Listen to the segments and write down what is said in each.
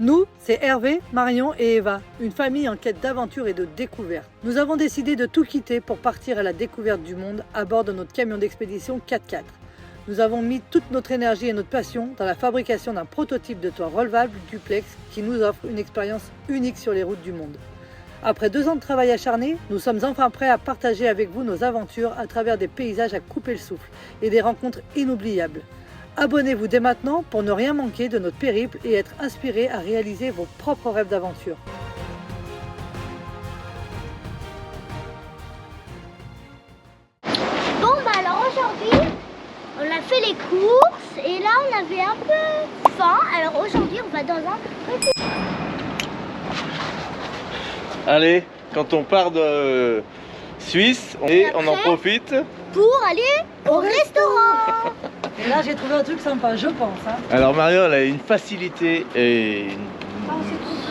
Nous, c'est Hervé, Marion et Eva, une famille en quête d'aventure et de découverte. Nous avons décidé de tout quitter pour partir à la découverte du monde à bord de notre camion d'expédition 4x4. Nous avons mis toute notre énergie et notre passion dans la fabrication d'un prototype de toit relevable duplex qui nous offre une expérience unique sur les routes du monde. Après 2 ans de travail acharné, nous sommes enfin prêts à partager avec vous nos aventures à travers des paysages à couper le souffle et des rencontres inoubliables. Abonnez-vous dès maintenant pour ne rien manquer de notre périple et être inspiré à réaliser vos propres rêves d'aventure. Bon bah alors aujourd'hui on a fait les courses et là on avait un peu faim. Alors aujourd'hui on va dans un petit... Allez, quand on part de Suisse, on en profite pour aller au restaurant. Et là j'ai trouvé un truc sympa, je pense. Alors Marion, elle a une facilité et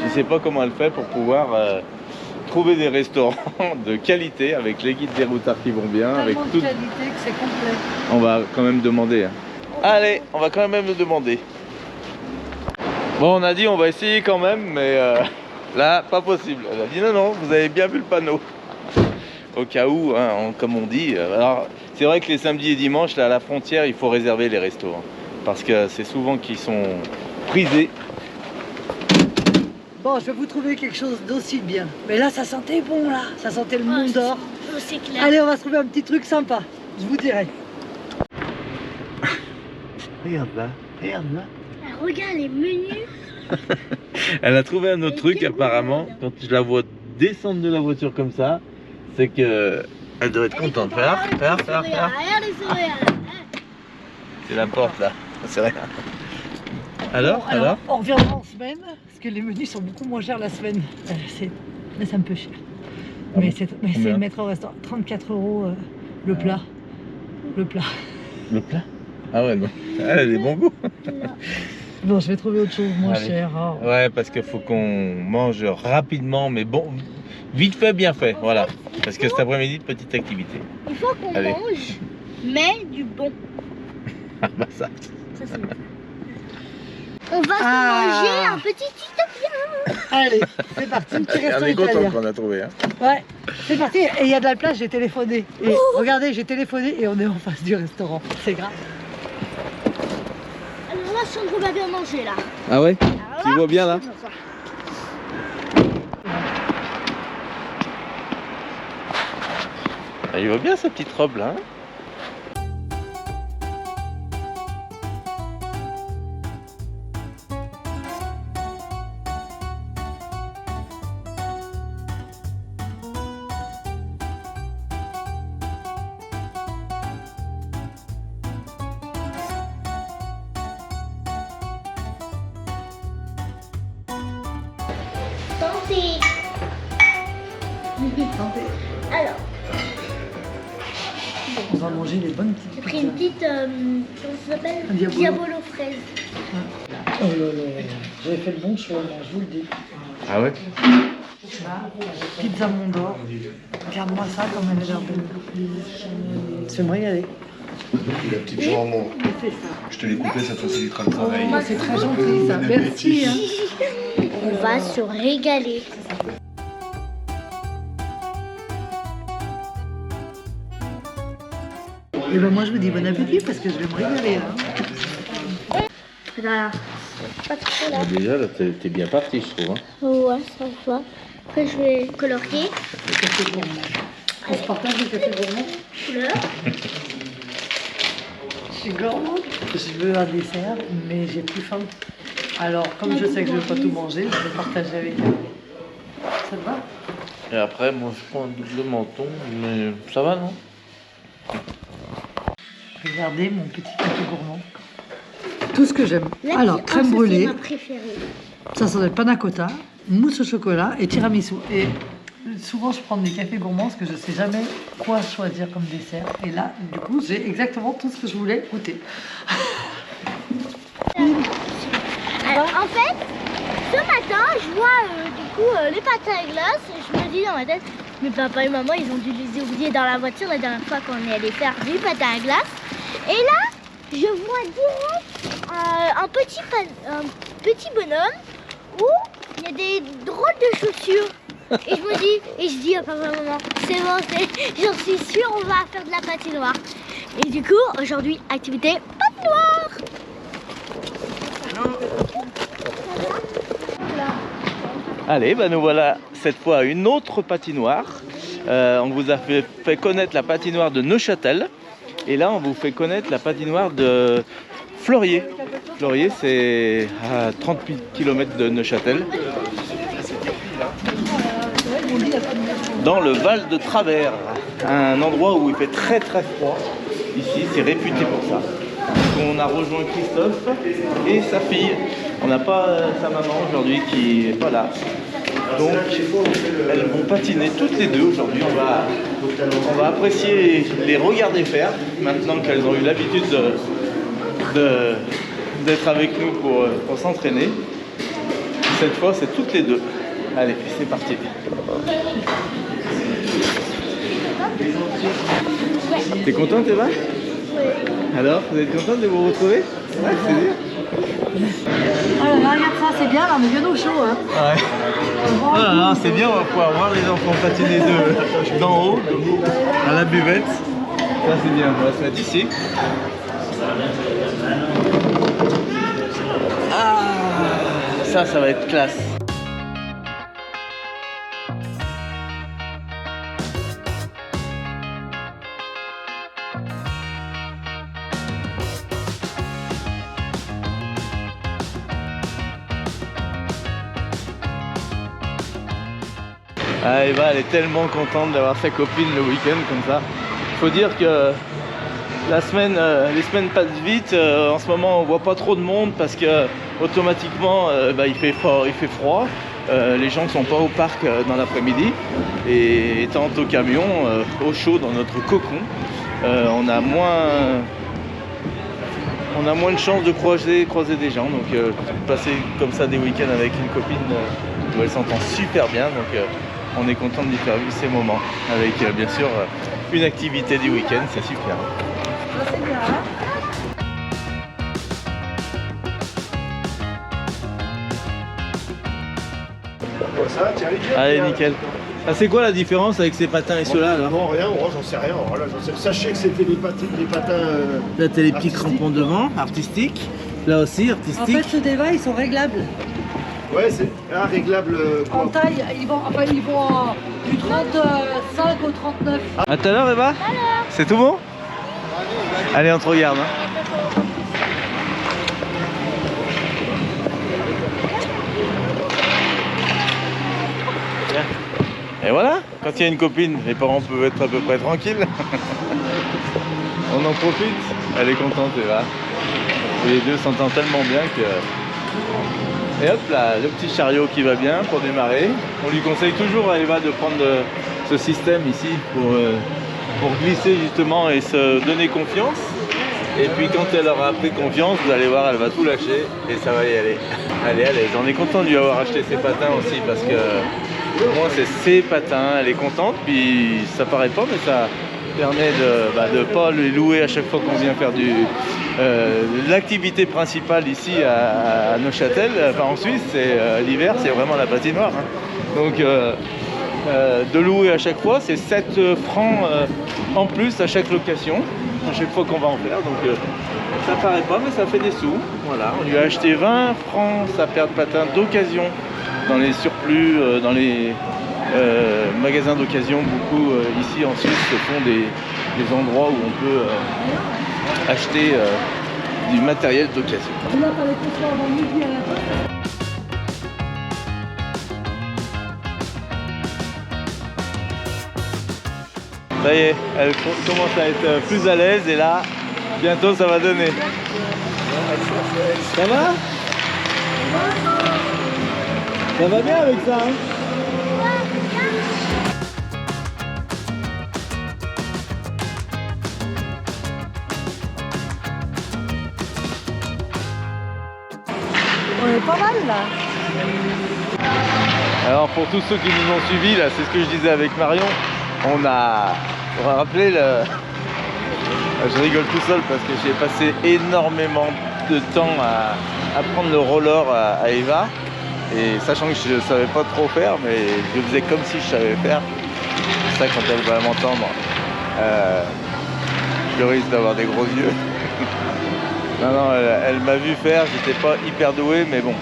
je ne sais pas comment elle fait pour pouvoir trouver des restaurants de qualité avec les guides des routards qui vont bien. Tellement Avec de tout... qualité que c'est complet. On va quand même demander. Allez, on va quand même le demander. Bon, on a dit on va essayer quand même, mais là, pas possible. Elle a dit non, vous avez bien vu le panneau. Au cas où, hein, comme on dit. Alors, c'est vrai que les samedis et dimanches, là, à la frontière, il faut réserver les restos. Hein, parce que c'est souvent qu'ils sont prisés. Bon, je vais vous trouver quelque chose d'aussi bien. Mais là, ça sentait bon, là. Ça sentait le Mont d'Or. C'est clair. Allez, on va se trouver un petit truc sympa. Je vous dirai. Regarde là. Regarde là. Ah, regarde les menus. Elle a trouvé un autre truc, apparemment. Quand je la vois descendre de la voiture comme ça, c'est que elle doit être contente. Faire. Regarde les sourires. C'est la porte, là. C'est rien. Bon, alors, on reviendra en semaine, parce que les menus sont beaucoup moins chers la semaine. Mais c'est un peu cher. Ah Mais bon c'est le maître au restaurant. 34 € le plat. Le plat. Le plat? Ah ouais, non. Elle a des bons goûts. Bon, je vais trouver autre chose moins Allez. cher. Oh. Ouais, parce qu'il faut qu'on mange rapidement, mais bon, vite fait, bien fait, voilà. Parce que cet après-midi, petite activité. Il faut qu'on Allez. mange, mais du bon. Ah bah ça. Ça, c'est bon. On va se manger un petit italien. Allez, c'est parti, un petit resto On est content italien. qu'on a trouvé. Hein. Ouais, c'est parti. Et il y a de la place, j'ai téléphoné. Et regardez, j'ai téléphoné et on est en face du restaurant. C'est grave. Alors là, Sandro va bien manger là. Ah ouais? Alors Tu vois bien là? Ah, il voit bien sa petite robe là. Hein. Tentez. Alors, On va manger les bonnes j'ai petites pris une pizzas. petite, comment ça s'appelle? Un diabolo. Diabolo fraise. Oh là là, j'avais fait le bon choix, moi, je vous le dis. Ah ouais? Pizza Mont d'Or. Regarde-moi ça comme elle a l'air belle. Je vais me régaler. La petite jambe, je te l'ai coupé, ça facilitera le travail. Oh, c'est très gentil ça, merci. Hein. On va se régaler. Et ben moi je vous dis bon appétit parce que je vais me régaler là. Voilà. Pas trop là. Déjà là, t'es bien parti, je trouve. Hein. Ouais, ça va. Après, je vais colorier. Le café gourmand. On se partage le café gourmand. Couleur. Je suis gourmande. Je veux un dessert, mais j'ai plus faim. Alors, comme je sais que je ne vais pas tout manger, je vais partager avec elle. Ça te va? Et après, moi je prends un double menton, mais ça va non? Regardez mon petit café gourmand. Tout ce que j'aime. Là, Alors, crème c'est brûlée, ma préférée. ça s'appelle panna cotta, mousse au chocolat et tiramisu. Et souvent, je prends des cafés gourmands parce que je ne sais jamais quoi choisir comme dessert. Et là, du coup, j'ai exactement tout ce que je voulais goûter. Alors, en fait, ce matin, je vois les patins à glace et je me dis dans ma tête, mais papa et maman, ils ont dû les oublier dans la voiture la dernière fois qu'on est allé faire du patin à glace. Et là, je vois direct un petit bonhomme où de chaussures. Et je me dis, et je dis à papa, maman, c'est bon, j'en suis sûre, on va faire de la patinoire. Et du coup, aujourd'hui, activité patinoire. Allez, bah nous voilà cette fois à une autre patinoire. On vous a fait connaître la patinoire de Neuchâtel. Et là, on vous fait connaître la patinoire de Fleurier. Fleurier, c'est à 30 km de Neuchâtel. Dans le Val de Travers, un endroit où il fait très très froid. Ici, c'est réputé pour ça. On a rejoint Christophe et sa fille. On n'a pas sa maman aujourd'hui qui n'est pas là. Donc, elles vont patiner toutes les deux aujourd'hui. On va apprécier les regarder faire, maintenant qu'elles ont eu l'habitude d'être avec nous pour s'entraîner. Cette fois, c'est toutes les deux. Allez, c'est parti. T'es contente, Eva? Oui. Alors, vous êtes contente de vous retrouver? Ouais, c'est bien. Oh là là, regarde ça, c'est bien là, mais bien au chaud. Hein. Ouais. Oh là là, c'est bien, on va pouvoir voir les enfants patiner d'en haut, à la buvette. Ça, c'est bien, on va se mettre ici. Ah, ça va être classe. Ah, Eva, elle est tellement contente d'avoir sa copine le week-end comme ça. Il faut dire que les semaines passent vite. En ce moment, on voit pas trop de monde parce que automatiquement, il fait froid. Les gens ne sont pas au parc dans l'après-midi. Et étant au camion, au chaud dans notre cocon, on a moins de chances de croiser des gens. Donc, passer comme ça des week-ends avec une copine où elle s'entend super bien. Donc, on est content d'y faire vivre ces moments avec bien sûr une activité du week-end, c'est super. Ça, c'est bien, hein. Ça, tiens, Allez, nickel. Ah, c'est quoi la différence avec ces patins et ceux-là là? Non, rien, moi j'en sais rien. Voilà, sachez que c'était des patins. Là, t'as les petits crampons devant, artistiques. Là aussi, En artistiques. fait, ceux d'Eva, ils sont réglables. Ouais, c'est réglable. En taille, ils vont du 35 au 39. À tout à l'heure, Eva. C'est tout bon? Allez, on te regarde. Hein. Et voilà, quand il y a une copine, les parents peuvent être à peu près tranquilles. On en profite. Elle est contente, Eva. Et les deux s'entendent tellement bien que... Et hop là, le petit chariot qui va bien pour démarrer. On lui conseille toujours à Eva de prendre ce système ici pour glisser justement et se donner confiance. Et puis quand elle aura pris confiance, vous allez voir, elle va tout lâcher et ça va y aller. Elle est à l'aise. On est content de lui avoir acheté ses patins aussi parce que pour moi c'est ses patins. Elle est contente, puis ça paraît pas, mais ça permet de ne pas les louer à chaque fois qu'on vient faire l'activité principale ici à Neuchâtel, enfin en Suisse, c'est l'hiver, c'est vraiment la patinoire. Hein. Donc de louer à chaque fois, c'est 7 francs en plus à chaque location, à chaque fois qu'on va en faire. Donc ça paraît pas, mais ça fait des sous. Voilà, on lui a acheté 20 francs sa paire de patins d'occasion dans les surplus, dans les magasins d'occasion. Beaucoup ici en Suisse se font des endroits où on peut acheter du matériel d'occasion. Ça y est, elle commence à être plus à l'aise et là, bientôt ça va donner. Ça va? Ça va bien avec ça, hein? On est pas mal là. Alors pour tous ceux qui nous ont suivis, là, c'est ce que je disais avec Marion, on va rappeler je rigole tout seul parce que j'ai passé énormément de temps à prendre le roller à Eva. Et sachant que je ne savais pas trop faire, mais je faisais comme si je savais faire. C'est ça, quand elle va m'entendre, je risque d'avoir des gros yeux. Non, elle m'a vu faire, j'étais pas hyper doué, mais bon.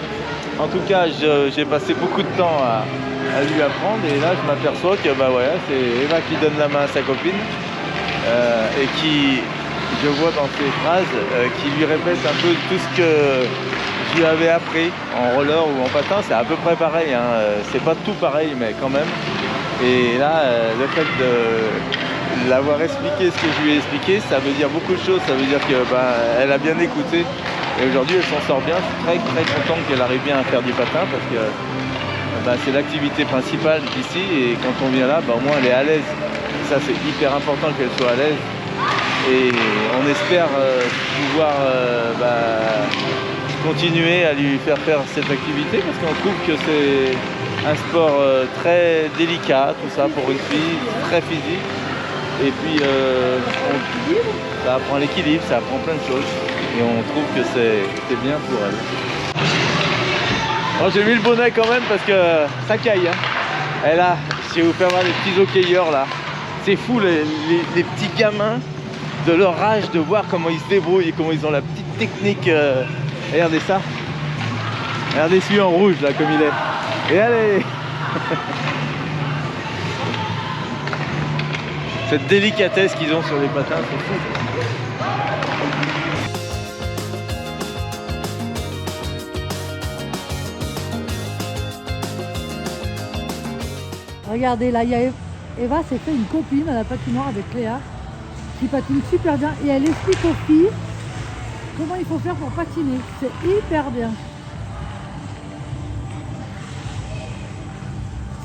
En tout cas, j'ai passé beaucoup de temps à lui apprendre, et là je m'aperçois que bah ouais, c'est Eva qui donne la main à sa copine et qui, je vois dans ses phrases, qui lui répète un peu tout ce que je lui avais appris en roller ou en patin. C'est à peu près pareil, hein. C'est pas tout pareil, mais quand même. Et là, le fait de l'avoir expliqué ce que je lui ai expliqué, ça veut dire beaucoup de choses. Ça veut dire que elle a bien écouté. Et aujourd'hui, elle s'en sort bien. Je suis très très contente qu'elle arrive bien à faire du patin parce que c'est l'activité principale d'ici. Et quand on vient là, au moins elle est à l'aise. Ça, c'est hyper important qu'elle soit à l'aise. Et on espère pouvoir continuer à lui faire faire cette activité parce qu'on trouve que c'est un sport très délicat, tout ça, pour une fille, très physique. Et puis ça apprend l'équilibre, ça apprend plein de choses. Et on trouve que c'est bien pour elle. Alors, j'ai mis le bonnet quand même parce que ça caille. Hein. Et là, je vais vous faire voir les petits hockeyeurs là. C'est fou les petits gamins de leur âge, de voir comment ils se débrouillent et comment ils ont la petite technique. Regardez ça. Regardez celui en rouge là comme il est. Et allez. Cette délicatesse qu'ils ont sur les patins, c'est fou. Regardez, là, il y a Eva s'est fait une copine à la patinoire avec Léa qui patine super bien et elle explique aux filles comment il faut faire pour patiner. C'est hyper bien.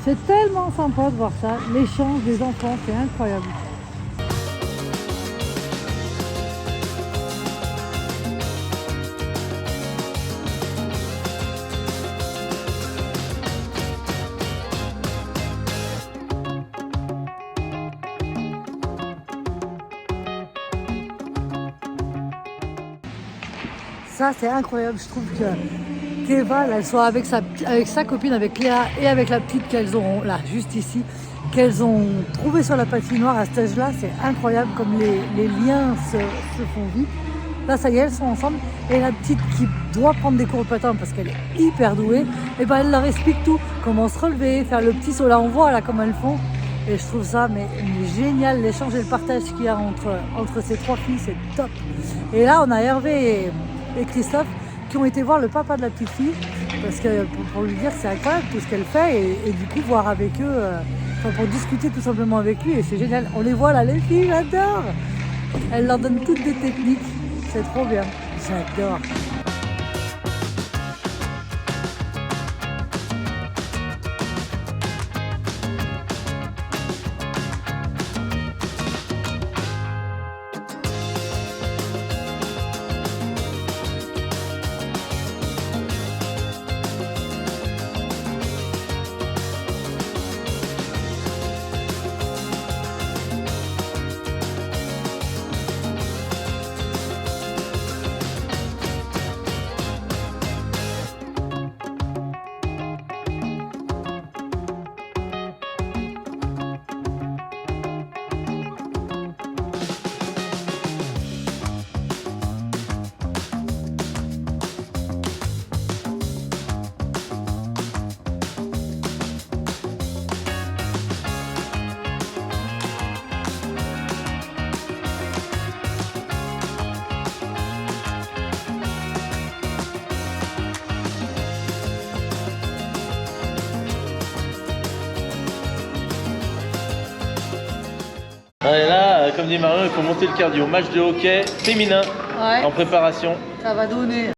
C'est tellement sympa de voir ça, l'échange des enfants, c'est incroyable. Ça, c'est incroyable, je trouve qu'Eva, elle soit avec sa copine, avec Léa et avec la petite qu'elles auront là, juste ici, qu'elles ont trouvé sur la patinoire à cet âge-là. C'est incroyable comme les liens se font vite. Là, ça y est, elles sont ensemble. Et la petite qui doit prendre des cours de patin parce qu'elle est hyper douée, et elle leur explique tout. Comment se relever, faire le petit saut. Là, on voit là comment elles font. Et je trouve ça mais génial, l'échange et le partage qu'il y a entre ces trois filles, c'est top. Et là, on a Hervé et Christophe qui ont été voir le papa de la petite fille parce que pour lui dire que c'est incroyable tout ce qu'elle fait et du coup voir avec eux, pour discuter tout simplement avec lui, et c'est génial. On les voit là, les filles, j'adore. Elle leur donne toutes des techniques, c'est trop bien, j'adore. Et là, comme dit Marion, il faut monter le cardio. Match de hockey féminin en préparation. Ça va donner.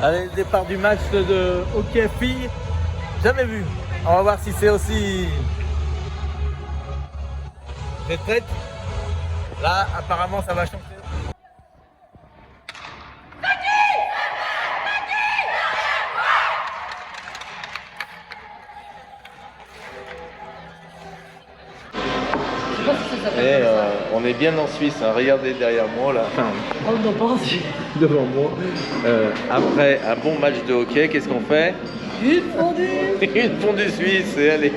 Allez, le départ du match de hockey filles. Jamais vu. On va voir si c'est aussi... Vous êtes prête? Là, apparemment, ça va chanter. Et on est bien en Suisse, hein. Regardez derrière moi là. On n'a pas envie. Devant moi. Après un bon match de hockey, qu'est-ce qu'on fait? Une fondue. Une fondue suisse, et allez.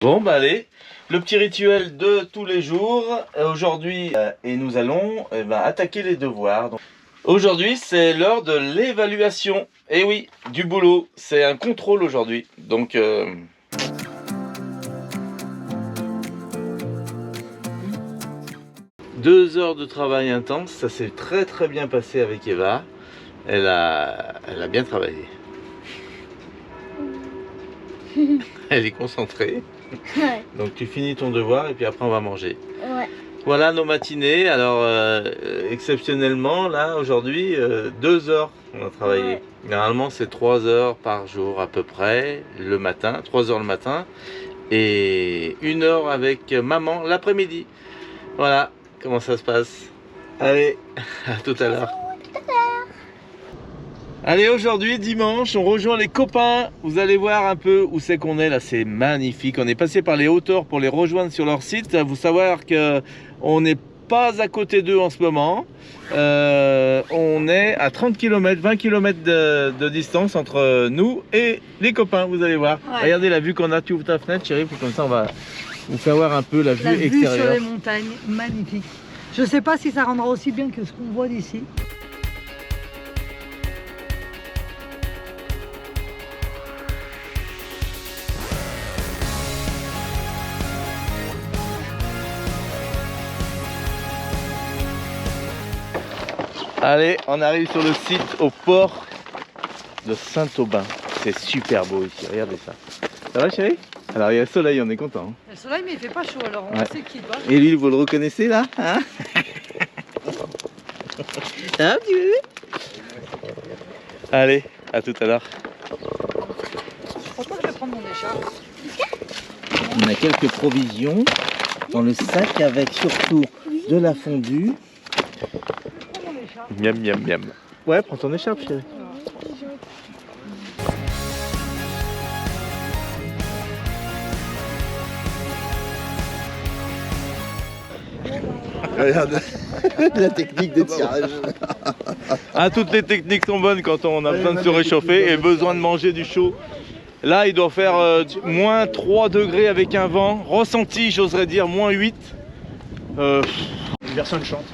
Bon bah allez, le petit rituel de tous les jours aujourd'hui et nous allons attaquer les devoirs. Aujourd'hui c'est l'heure de l'évaluation. Et oui, du boulot, c'est un contrôle aujourd'hui. Donc 2 heures de travail intense, ça s'est très bien passé avec Eva. Elle a bien travaillé. Elle est concentrée. Ouais. Donc tu finis ton devoir et puis après on va manger. Ouais. Voilà nos matinées. Alors exceptionnellement là aujourd'hui 2 heures on a travaillé. Ouais. Normalement c'est 3 heures par jour à peu près le matin, 3 heures le matin et 1 heure avec maman l'après-midi. Voilà comment ça se passe. Allez, à tout à l'heure. Allez, aujourd'hui, dimanche, on rejoint les copains. Vous allez voir un peu où c'est qu'on est là, c'est magnifique. On est passé par les hauteurs pour les rejoindre sur leur site. Vous savoir que on n'est pas à côté d'eux en ce moment. On est à 30 km, 20 km de distance entre nous et les copains, vous allez voir. Ouais. Regardez la vue qu'on a, tu ouvres ta fenêtre, chérie, puis comme ça on va vous faire voir un peu la vue extérieure. Vue sur les montagnes, magnifique. Je sais pas si ça rendra aussi bien que ce qu'on voit d'ici. Allez, on arrive sur le site au port de Saint-Aubin. C'est super beau ici, regardez ça. Ça va chérie? Alors il y a le soleil, on est content. Hein. Le soleil mais il fait pas chaud alors on Ouais. sait qu'il doit. Et lui, vous le reconnaissez là, hein? Un petit bébé. Allez, à tout à l'heure. Je crois pas que je vais prendre mon écharpe. On a quelques provisions dans le sac avec surtout de la fondue. Miam miam miam. Ouais, prends ton écharpe chérie. Regarde la technique de tirage. Ah, toutes les techniques sont bonnes quand on a besoin de se réchauffer et besoin de manger du chaud. Là, il doit faire moins 3 degrés avec un vent. Ressenti, j'oserais dire, moins 8. Personne chante.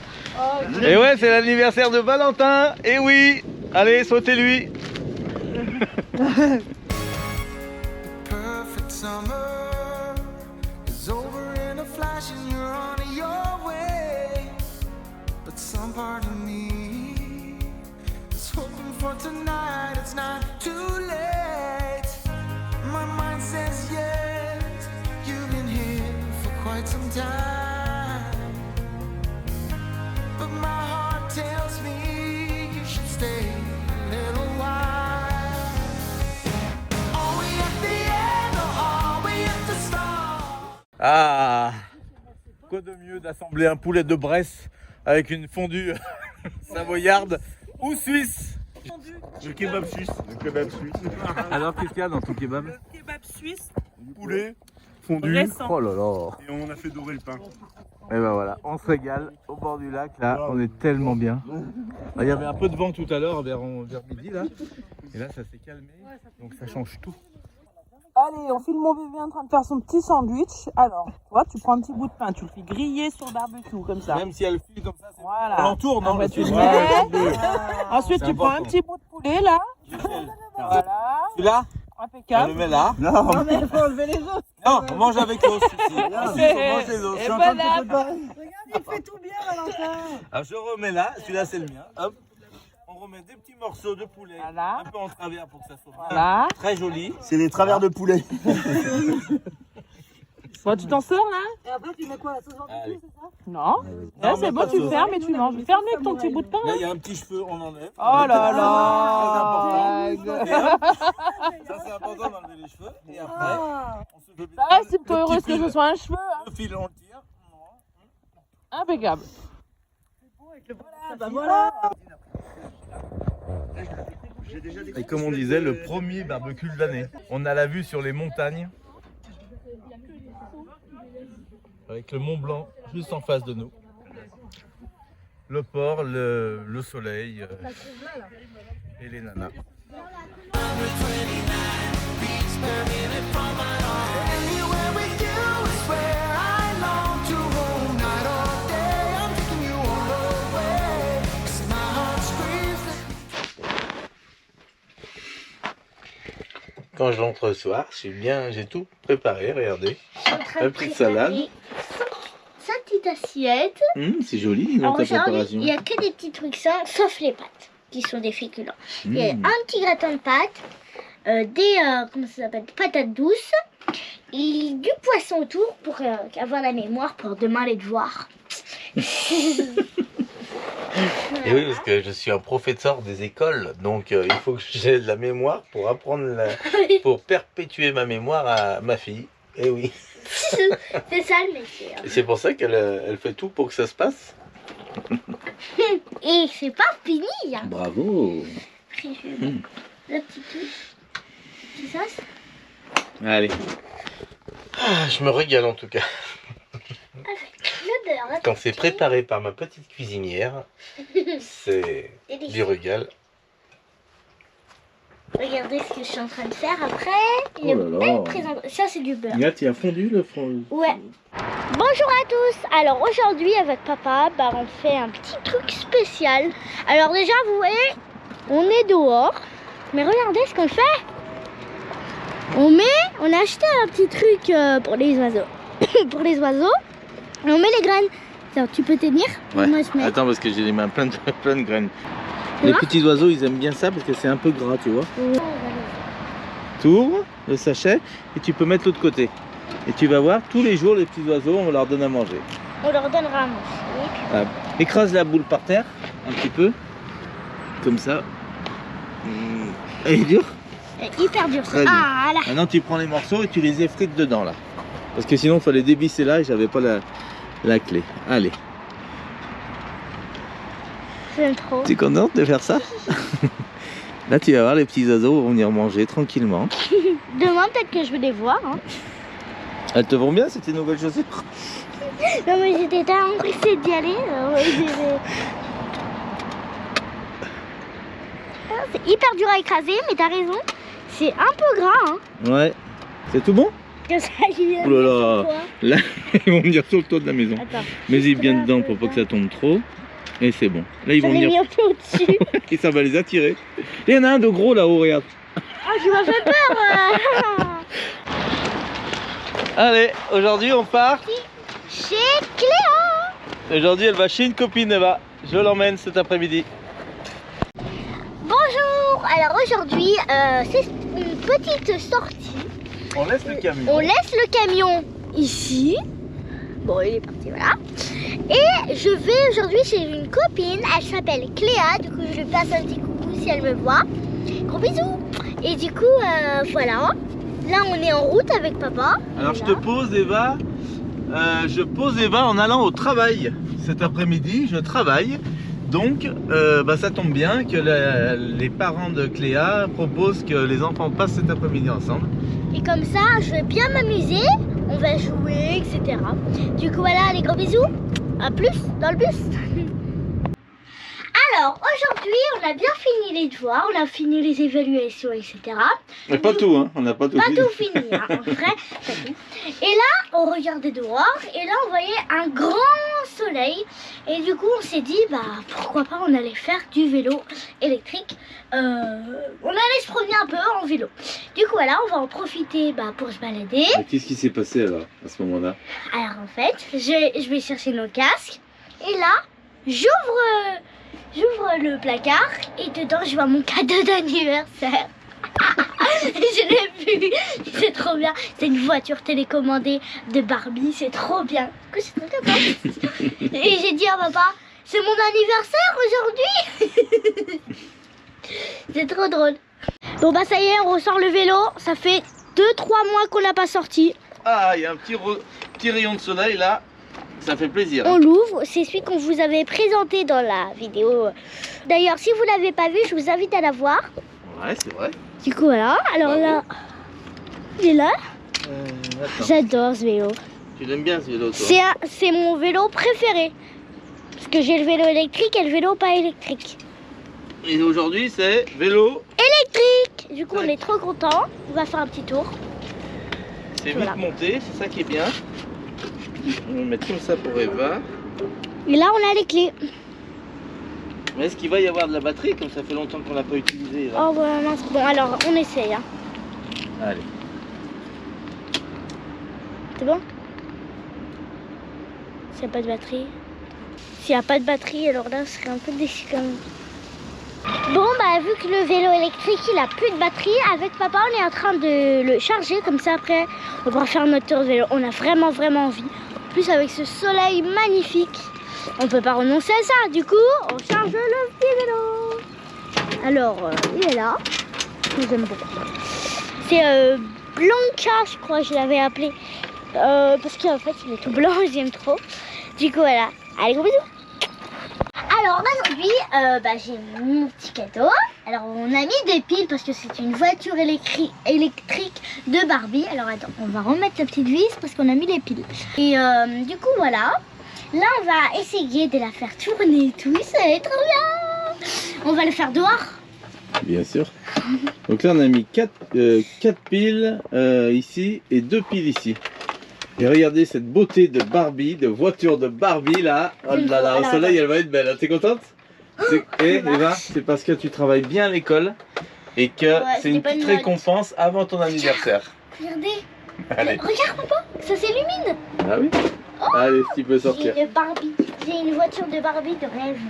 Et ouais, c'est l'anniversaire de Valentin. Et oui, allez, sautez-lui. Perfect summer is over in a flash and you're on your way. But some part of me is hoping for tonight. It's not too late. My mind says yes. You've been here for quite some time. But my heart tells me you should stay a little while. Are we at the end or are we at the start? Ah, quoi de mieux d'assembler un poulet de Bresse avec une fondue savoyarde ou suisse? Le kebab suisse. Le kebab suisse. Alors, qu'est-ce qu'il y a dans ton kebab? Kebab suisse, Du poulet, fondu. récent. Oh là là. Et on a fait dorer le pain. Et ben voilà, on se régale au bord du lac, là, on est tellement bien. Il y avait un peu de vent tout à l'heure, vers midi, là. Et là, ça s'est calmé, donc ça change tout. Allez, on filme mon bébé en train de faire son petit sandwich. Alors, toi, tu prends un petit bout de pain, tu le fais griller sur le barbecue, comme ça. Même si elle file comme ça, c'est... Voilà. On l'entoure, non? Après, tu le Ouais. mets. Ensuite, C'est tu prends un important. petit bout de poulet, là. Voilà. Celui-là, on le Impeccable. met là. Non, mais il faut enlever les autres. Non, on mange avec l'os ici. Ici, on mange les os. Et voilà. Il fait tout bien Valentin. Alors, je remets là, celui-là, c'est le mien. Hop. On remet des petits morceaux de poulet, Voilà. un peu en travers pour que ça soit Voilà. très joli. C'est les travers de poulet. Bon, tu t'en sors, là? Et après tu mets quoi la sauce Allez. barbecue c'est ça? Non. Non, Là, c'est mais bon, pas tu de sauce. fermes et tu manges. Ferme-le avec ton petit bout de pain. Là, hein. il y a un petit cheveu, on enlève. Oh là Très là. important. Et hop, ça, c'est important d'enlever les cheveux. Et après, on se fait Ça va, si toi heureuse que ce soit un cheveu. Hein. le fil, on le tire. Impeccable. Bah voilà. Et comme on disait, le premier barbecue de l'année. On a la vue sur les montagnes. Avec le Mont Blanc juste en face de nous. Le port, le soleil et les nanas. Anywhere with you is where I long to roam. Night or day, I'm taking you all away. 'Cause my heart screams. Quand je rentre ce soir, j'ai tout préparé, regardez. Je suis en train La de petite préparer salade. sa petite assiette. C'est joli dans Alors ta aujourd'hui, préparation. il n'y a que des petits trucs simples, sauf les pâtes, qui sont des féculents. Il y a un petit gratin de pâtes, comment ça s'appelle, patates douces, et du poisson autour pour avoir la mémoire pour demain les devoirs. Et oui, parce que je suis un professeur des écoles, donc il faut que j'ai de la mémoire pour apprendre, pour perpétuer ma mémoire à ma fille. Et oui. C'est ça le métier. Et c'est pour ça qu'elle fait tout pour que ça se passe. Et c'est pas fini. Hein. Bravo. La petite touche. C'est ça Allez. Ah, je me régale en tout cas. avec le beurre. Quand c'est préparé par ma petite cuisinière, c'est du régal. Regardez ce que je suis en train de faire après. Oh là là. Ça c'est du beurre. Là, tu as fondu le fond. Ouais. Bonjour à tous. Alors aujourd'hui avec papa, on fait un petit truc spécial. Alors déjà vous voyez, on est dehors. Mais regardez ce qu'on fait. On a acheté un petit truc pour les oiseaux. Pour les oiseaux. Et on met les graines. Alors, tu peux tenir? Ouais. Moi, je mets. Attends, parce que j'ai les mains pleines de graines. Tu Les vois petits oiseaux, ils aiment bien ça parce que c'est un peu gras, tu vois. Tu ouvres le sachet et tu peux mettre l'autre côté. Et tu vas voir, tous les jours, les petits oiseaux, on leur donne à manger. On leur donnera à manger. Voilà. Écrase la boule par terre, un petit peu. Comme ça. Elle est dure. Hyper dur. Très bien. Ah là. Maintenant, tu prends les morceaux et tu les effrites dedans, là. Parce que sinon, il fallait dévisser là et j'avais pas la clé. Allez. J'aime trop. Tu es contente de faire ça? Là, tu vas voir, les petits oiseaux vont venir manger tranquillement. Demain, peut-être que je vais les voir. Hein. Elles te vont bien, ces nouvelles chaussures? Non, mais j'étais tellement pressée d'y aller. C'est hyper dur à écraser, mais t'as raison. C'est un peu gras. Hein. Ouais. C'est tout bon? Que ça lui Oh là là. Là, ils vont venir sur le toit de la maison. Attends. Mets-y bien dedans pour pas que ça tombe trop. Et c'est bon. Là, ils vont J'en ai mis venir. un peu au-dessus. Et ça va les attirer. Et il y en a un de gros là-haut, regarde. Ah, tu m'as fait peur. Allez, aujourd'hui, on part. Chez Cléa. Aujourd'hui, elle va chez une copine, Eva. Je l'emmène cet après-midi. Bonjour. Alors aujourd'hui, c'est une petite sortie. On laisse le camion. On laisse le camion ici. Bon, il est parti, voilà. Et je vais aujourd'hui chez une copine. Elle s'appelle Cléa. Du coup, je lui passe un petit coucou si elle me voit. Gros bisous. Et du coup, voilà. Là, on est en route avec papa. Alors, je te Voilà. pose, Eva. Je pose Eva en allant au travail. Cet après-midi, je travaille. Donc, ça tombe bien que les parents de Cléa proposent que les enfants passent cet après-midi ensemble. Et comme ça, je vais bien m'amuser. On va jouer, etc. Du coup, voilà, les gros bisous. À plus dans le bus. Alors, aujourd'hui, on a bien fini les devoirs, on a fini les évaluations, etc. Mais pas tout, hein. On n'a pas tout Pas fini. tout fini, hein, en vrai, pas tout. Et là, on regardait dehors, et là, on voyait un grand soleil. Et du coup, on s'est dit, pourquoi pas, on allait faire du vélo électrique. On allait se promener un peu en vélo. Du coup, voilà, on va en profiter pour se balader. Mais qu'est-ce qui s'est passé alors, à ce moment-là? Alors, en fait, je vais chercher nos casques. Et là, j'ouvre le placard et dedans je vois mon cadeau d'anniversaire. Je l'ai vu, c'est trop bien. C'est une voiture télécommandée de Barbie, c'est trop bien. Du coup, je suis trop contente. Et j'ai dit à papa, c'est mon anniversaire aujourd'hui. C'est trop drôle. Bon ça y est, on ressort le vélo. Ça fait 2-3 mois qu'on l'a pas sorti. Ah, il y a un petit rayon de soleil là. Ça fait plaisir. On l'ouvre, c'est celui qu'on vous avait présenté dans la vidéo. D'ailleurs, si vous ne l'avez pas vu, je vous invite à la voir. Ouais, c'est vrai. Du coup, voilà. Alors Bravo. là, il est là. Attends. J'adore ce vélo. Tu l'aimes bien ce vélo, toi? C'est mon vélo préféré. Parce que j'ai le vélo électrique et le vélo pas électrique. Et aujourd'hui, c'est vélo. Électrique! Du coup, on est trop contents. On va faire un petit tour. C'est vite Voilà. monté, c'est ça qui est bien. On va mettre comme ça pour Eva. Et là, on a les clés. Mais est-ce qu'il va y avoir de la batterie comme ça fait longtemps qu'on l'a pas utilisé là? Oh, bah, mince. Bon, alors, on essaye. Hein. Allez. C'est bon? S'il n'y a pas de batterie. S'il n'y a pas de batterie, alors là, ce serait un peu déçu quand même. Bon, bah, vu que le vélo électrique, il a plus de batterie, avec papa, on est en train de le charger. Comme ça, après, on pourra faire notre tour de vélo. On a vraiment, vraiment envie. En plus, avec ce soleil magnifique, on peut pas renoncer à ça. Du coup, on charge le petit vélo. Alors, il est là. J'aime beaucoup. C'est Blanca, je crois, je l'avais appelé. Parce qu'en fait, il est tout blanc, j'aime trop. Du coup, voilà. Allez, gros bisous. Alors aujourd'hui, j'ai mon petit cadeau. Alors on a mis des piles parce que c'est une voiture électrique de Barbie. Alors attends, on va remettre la petite vis parce qu'on a mis les piles. Et du coup voilà, là on va essayer de la faire tourner et tout, ça va être trop bien. On va le faire dehors. Bien sûr. Donc là on a mis 4 piles ici et 2 piles ici. Et regardez cette beauté de Barbie, de voiture de Barbie là. Oh là là, au soleil elle va être belle. T'es contente? Et Eva, c'est parce que tu travailles bien à l'école et que c'est une petite récompense avant ton anniversaire. Regardez. Allez. Regarde papa, ça s'illumine. Ah oui? Allez, tu peux sortir. J'ai une Barbie. J'ai une voiture de Barbie de rêve.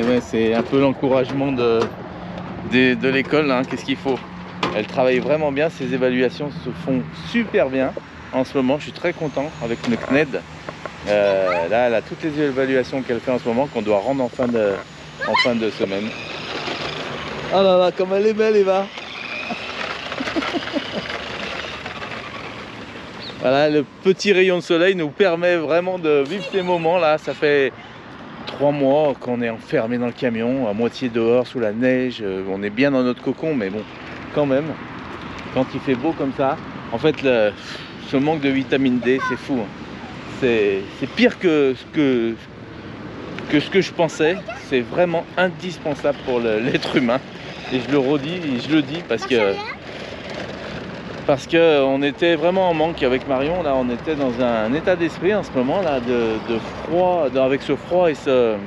Ouais, c'est un peu l'encouragement de l'école, hein. Qu'est-ce qu'il faut? Elle travaille vraiment bien, ses évaluations se font super bien en ce moment. Je suis très content avec le CNED. Là, elle a toutes les évaluations qu'elle fait en ce moment qu'on doit rendre en fin de semaine. Oh là là, comme elle est belle, Eva. Voilà, le petit rayon de soleil nous permet vraiment de vivre ces moments là. Ça fait 3 mois qu'on est enfermé dans le camion, à moitié dehors sous la neige. On est bien dans notre cocon, mais bon, quand même, quand il fait beau comme ça, en fait, ce manque de vitamine D, c'est fou. Hein. C'est pire que ce que je pensais. C'est vraiment indispensable pour l'être humain. Et je le redis, et je le dis parce que on était vraiment en manque avec Marion. Là, on était dans un état d'esprit en ce moment là de froid, avec ce froid et ce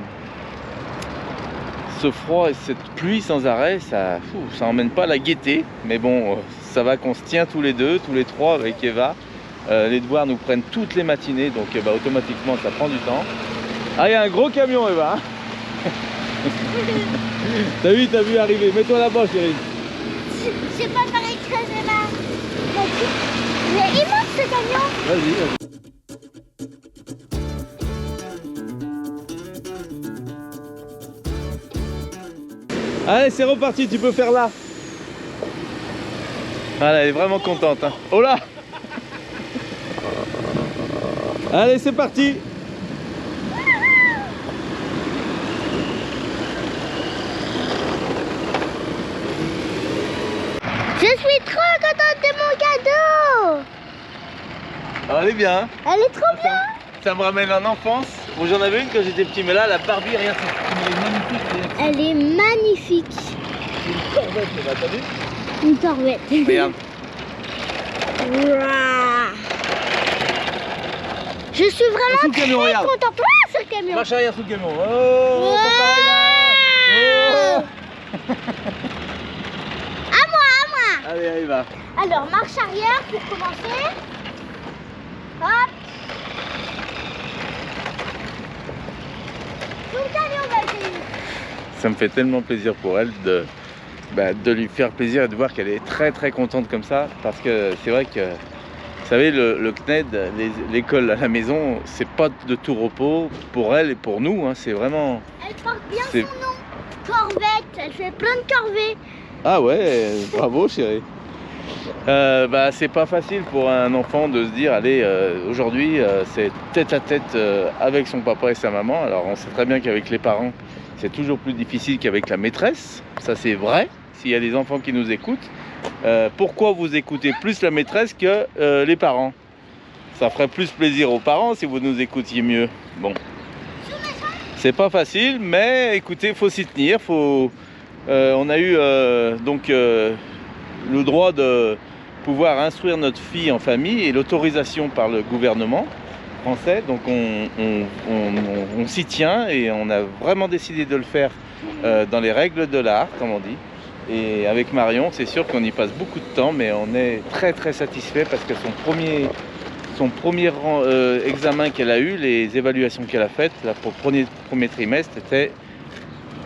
froid et cette pluie sans arrêt, ça emmène pas la gaieté. Mais bon, ça va qu'on se tient tous les deux, tous les trois avec Eva. Les devoirs nous prennent toutes les matinées, donc automatiquement ça prend du temps. Ah, il y a un gros camion, Eva. T'as vu arriver. Mets-toi là-bas, chérie. Je sais pas faire écraser ma... Mais il monte ce camion. Vas-y. Allez, c'est reparti, tu peux faire là. Voilà, elle est vraiment contente. Hein. Oh là. Allez, c'est parti. Je suis trop contente de mon cadeau. Elle est bien. Hein. Elle est trop bien. Ça me ramène en enfance. Bon, j'en avais une quand j'étais petit, mais là, la Barbie, rien, Elle est magnifique. C'est une corvette, t'as vu? Une corvette. Regarde. Ouah. Je suis vraiment Sous le camion, très regarde. contente. Ah, sur le camion. Marche arrière sous le camion. Oh, papa est là. Oh. À moi. Allez, allez, va. Alors, marche arrière pour commencer. Hop. Sous le camion, vas-y. Ça me fait tellement plaisir pour elle de lui faire plaisir et de voir qu'elle est très très contente comme ça, parce que c'est vrai que vous savez, le CNED, l'école à la maison, c'est pas de tout repos pour elle et pour nous, hein, c'est vraiment... Elle porte bien son nom. Corvette, elle fait plein de corvées. Ah ouais, bravo chérie. C'est pas facile pour un enfant de se dire allez aujourd'hui c'est tête à tête avec son papa et sa maman. Alors on sait très bien qu'avec les parents c'est toujours plus difficile qu'avec la maîtresse, ça c'est vrai. S'il y a des enfants qui nous écoutent, pourquoi vous écoutez plus la maîtresse que les parents? Ça ferait plus plaisir aux parents si vous nous écoutiez mieux. Bon, c'est pas facile, mais écoutez, faut s'y tenir. On a eu le droit de pouvoir instruire notre fille en famille et l'autorisation par le gouvernement français. Donc on s'y tient et on a vraiment décidé de le faire dans les règles de l'art, comme on dit. Et avec Marion, c'est sûr qu'on y passe beaucoup de temps, mais on est très très satisfait parce que son premier examen qu'elle a eu, les évaluations qu'elle a faites là, pour le premier trimestre, était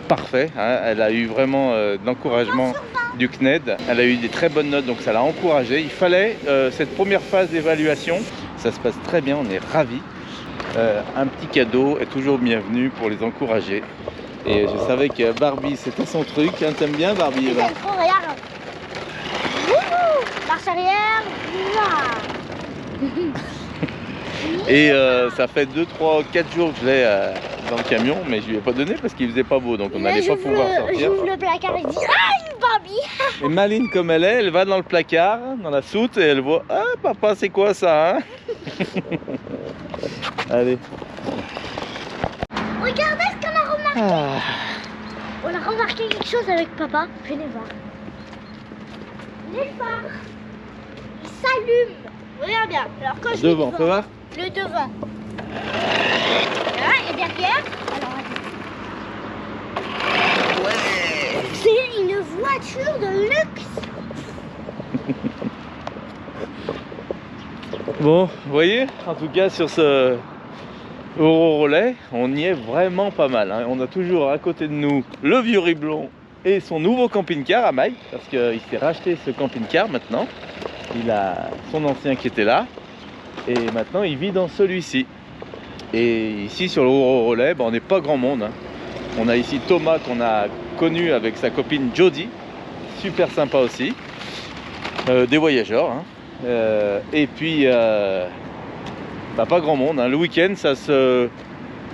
parfait. Hein. Elle a eu vraiment de l'encouragement du CNED. Elle a eu des très bonnes notes, donc ça l'a encouragée. Il fallait cette première phase d'évaluation. Ça se passe très bien, on est ravis. Un petit cadeau est toujours bienvenu pour les encourager. Et je savais que Barbie, c'était son truc. Hein, t'aimes bien Barbie, Eva? J'aime trop, regarde. Wouhou, marche arrière. Et ça fait 2, 3, 4 jours que je l'ai dans le camion, mais je lui ai pas donné parce qu'il faisait pas beau, donc on n'allait pas pouvoir sortir. J'ouvre le placard et je dis ah, une Barbie. Et maline comme elle est, elle va dans le placard, dans la soute, et elle voit ah papa c'est quoi ça hein. Allez. Regardez ce qu'on a remarqué. On a remarqué quelque chose avec papa. Venez voir. Les phares, ils s'allument. Regarde bien. Alors quand je Devant, fais voir. Le devant. Là, et derrière. Alors attends. Ouais. C'est une voiture de luxe. Bon, vous voyez, en tout cas sur ce Euro-Relais, on y est vraiment pas mal. Hein. On a toujours à côté de nous le vieux Riblon et son nouveau camping-car à Mike, parce qu'il s'est racheté ce camping-car maintenant. Il a son ancien qui était là, et maintenant il vit dans celui-ci. Et ici sur l'Euro-Relais, on n'est pas grand monde. Hein. On a ici Thomas qu'on a connu avec sa copine Jody, super sympa aussi, des voyageurs. Hein. Et puis pas grand monde, hein. Le week-end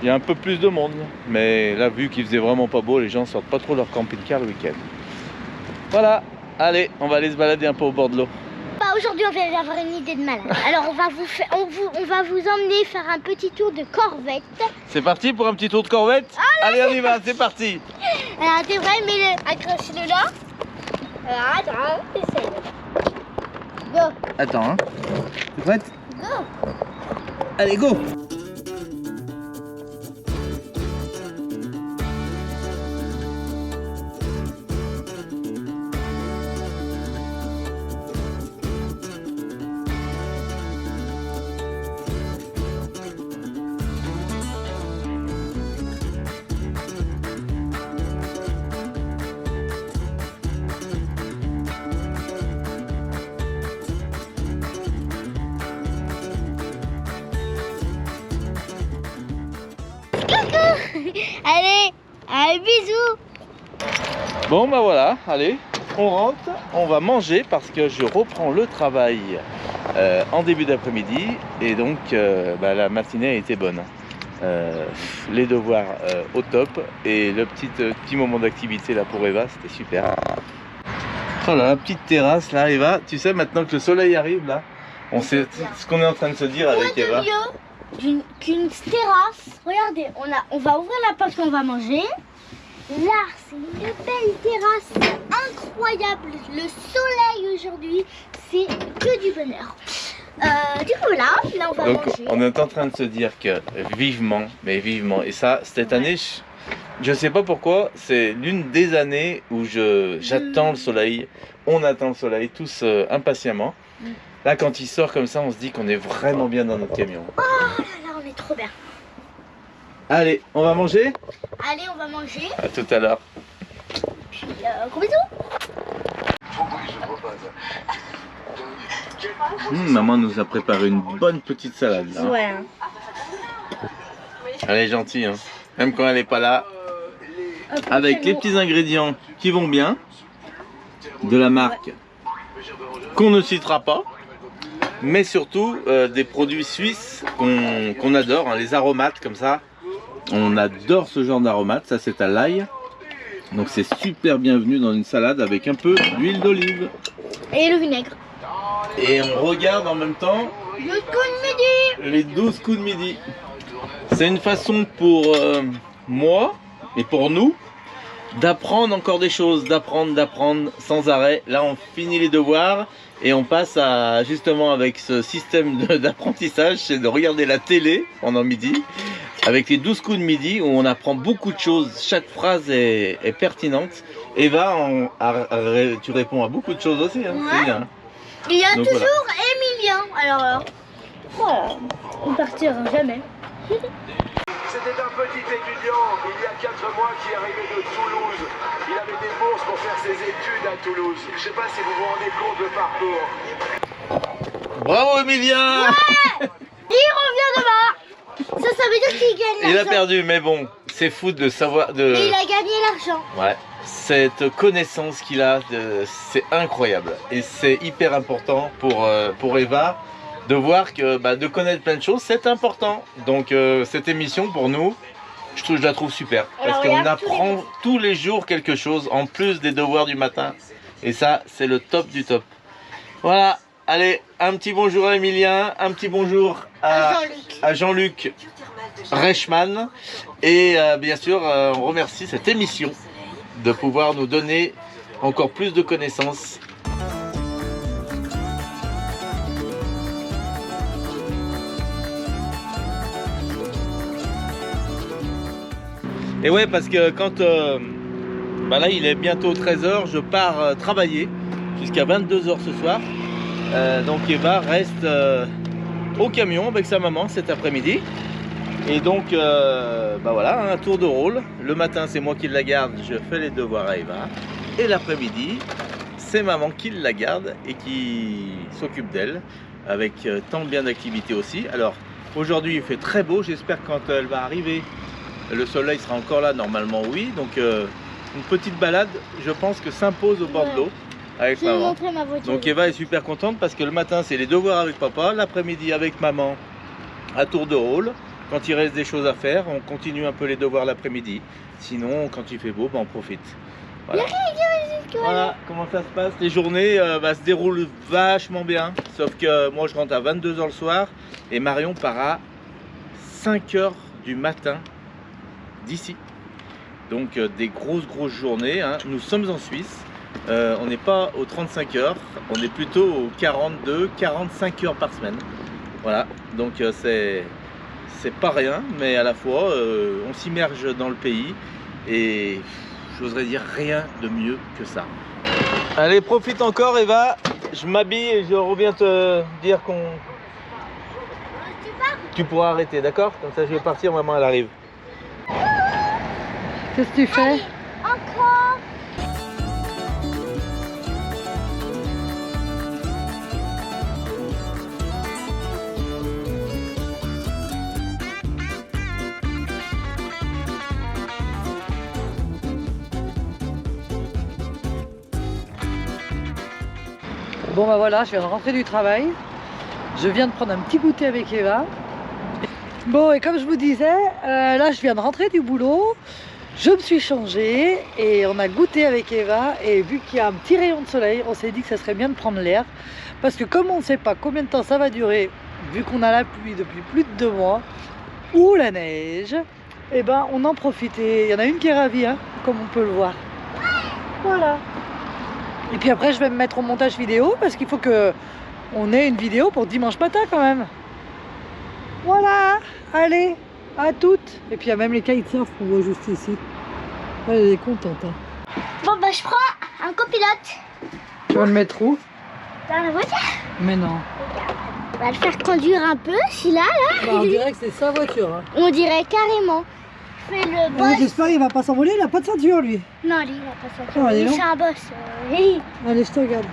il y a un peu plus de monde, mais là vu qu'il faisait vraiment pas beau, les gens sortent pas trop leur camping-car le week-end. Voilà, allez, on va aller se balader un peu au bord de l'eau. Aujourd'hui on vient d'avoir une idée de malade. Alors on va vous emmener faire un petit tour de corvette. C'est parti pour un petit tour de corvette? Allez on y va, c'est parti. Alors t'es vrai, mais accroche-le là. Alors attends, essaye. Go. Attends, hein. T'es prête? Go. Allez, go! Allez, allez, bisous. Bon bah voilà, allez, on rentre, on va manger parce que je reprends le travail en début d'après-midi et donc la matinée a été bonne. Les devoirs au top et le petit moment d'activité là pour Eva, c'était super. Oh là, la petite terrasse là Eva, tu sais maintenant que le soleil arrive là, on sait ce qu'on est en train de se dire avec Eva. Qu'une terrasse. Regardez, on va ouvrir la porte qu'on va manger. Là, c'est une belle terrasse incroyable. Le soleil aujourd'hui, c'est que du bonheur. Du coup là on va donc, manger. on est en train de se dire que vivement, et ça, cette année, je sais pas pourquoi, c'est l'une des années où j'attends le soleil. On attend le soleil tous impatiemment. Là, quand il sort comme ça, on se dit qu'on est vraiment bien dans notre camion. Oh là là, on est trop bien. Allez, on va manger? Allez, on va manger. À tout à l'heure. Puis, gros bisous. Maman nous a préparé une bonne petite salade. Là. Ouais. Elle est gentille, hein. Même quand elle n'est pas là. Avec les petits ingrédients qui vont bien. De la marque qu'on ne citera pas, mais surtout des produits suisses qu'on adore, hein, les aromates comme ça. On adore ce genre d'aromates, ça c'est à l'ail. Donc c'est super bienvenu dans une salade avec un peu d'huile d'olive. Et le vinaigre. Et on regarde en même temps 12 coups de midi. les 12 coups de midi. C'est une façon pour moi et pour nous d'apprendre encore des choses, d'apprendre sans arrêt. Là on finit les devoirs et on passe à justement avec ce système d'apprentissage, c'est de regarder la télé pendant midi avec les 12 coups de midi où on apprend beaucoup de choses, chaque phrase est pertinente. Eva, tu réponds à beaucoup de choses aussi, hein. Ouais. C'est bien. Il y a Donc, toujours voilà. Emilien. Alors, voilà. On partira jamais. C'était un petit étudiant, il y a 4 mois, qui arrivait de Toulouse. Il avait des bourses pour faire ses études à Toulouse. Je ne sais pas si vous vous rendez compte le parcours. Bravo Emilien. Ouais. Il revient demain. Ça veut dire qu'il gagne Il a l'argent. perdu, mais bon, c'est fou de savoir... Et il a gagné l'argent. Ouais, cette connaissance qu'il a, c'est incroyable. Et c'est hyper important pour Eva de voir que de connaître plein de choses, c'est important. Donc cette émission, pour nous, je la trouve super. Parce Alors, qu'on regarde, apprend tous les jours quelque chose, en plus des devoirs du matin. Et ça, c'est le top du top. Voilà, allez, un petit bonjour à Emilien, un petit bonjour à Jean-Luc Reichmann. Et bien sûr, on remercie cette émission de pouvoir nous donner encore plus de connaissances. Et ouais, parce que quand là il est bientôt 13h, je pars travailler jusqu'à 22h ce soir. Donc Eva reste au camion avec sa maman cet après-midi. Et donc voilà, un tour de rôle. Le matin c'est moi qui la garde, je fais les devoirs à Eva. Et l'après-midi c'est maman qui la garde et qui s'occupe d'elle avec tant bien d'activités aussi. Alors aujourd'hui il fait très beau, j'espère que quand elle va arriver le soleil sera encore là normalement, oui. Donc une petite balade je pense que s'impose au bord de l'eau avec Je vais vous maman. montrer ma voiture. Donc Eva est super contente parce que le matin c'est les devoirs avec papa, l'après-midi avec maman à tour de rôle. Quand il reste des choses à faire, on continue un peu les devoirs l'après-midi. Sinon, quand il fait beau, on profite. Voilà. Voilà comment ça se passe. Les journées se déroulent vachement bien. Sauf que moi je rentre à 22h le soir et Marion part à 5h du matin d'ici. Donc des grosses journées, hein. Nous sommes en Suisse. On n'est pas aux 35 heures, on est plutôt aux 42-45 heures par semaine. Voilà, donc c'est pas rien, mais à la fois on s'immerge dans le pays et j'oserais dire rien de mieux que ça. Allez, profite encore Eva, je m'habille et je reviens te dire qu'on... Tu pourras arrêter, d'accord? Comme ça je vais partir, maman elle arrive. Qu'est-ce que tu fais? Encore. Bon bah voilà, je viens de rentrer du travail. Je viens de prendre un petit goûter avec Eva. Bon, et comme je vous disais, là je viens de rentrer du boulot. Je me suis changée et on a goûté avec Eva. Et vu qu'il y a un petit rayon de soleil, on s'est dit que ça serait bien de prendre l'air. Parce que comme on ne sait pas combien de temps ça va durer, vu qu'on a la pluie depuis plus de 2 mois, ou la neige, et ben on en profite. Et il y en a une qui est ravie, hein, comme on peut le voir. Voilà. Et puis après je vais me mettre au montage vidéo parce qu'il faut que on ait une vidéo pour dimanche matin quand même. Voilà, allez, à toutes. Et puis il y a même les kitesurf qu'on voit juste ici. Elle est contente. Hein. Bon bah je prends un copilote. Tu vas le mettre où? Dans la voiture. Mais non. On va le faire conduire un peu, celui-là, là. Bah, on dirait que c'est sa voiture. Hein. On dirait carrément. Je fais le boss. J'espère qu'il va pas s'envoler, il a pas de ceinture lui. Non, lui, il va pas sortir. Oh, allez, Lui, non. c'est un boss. Allez, je te regarde.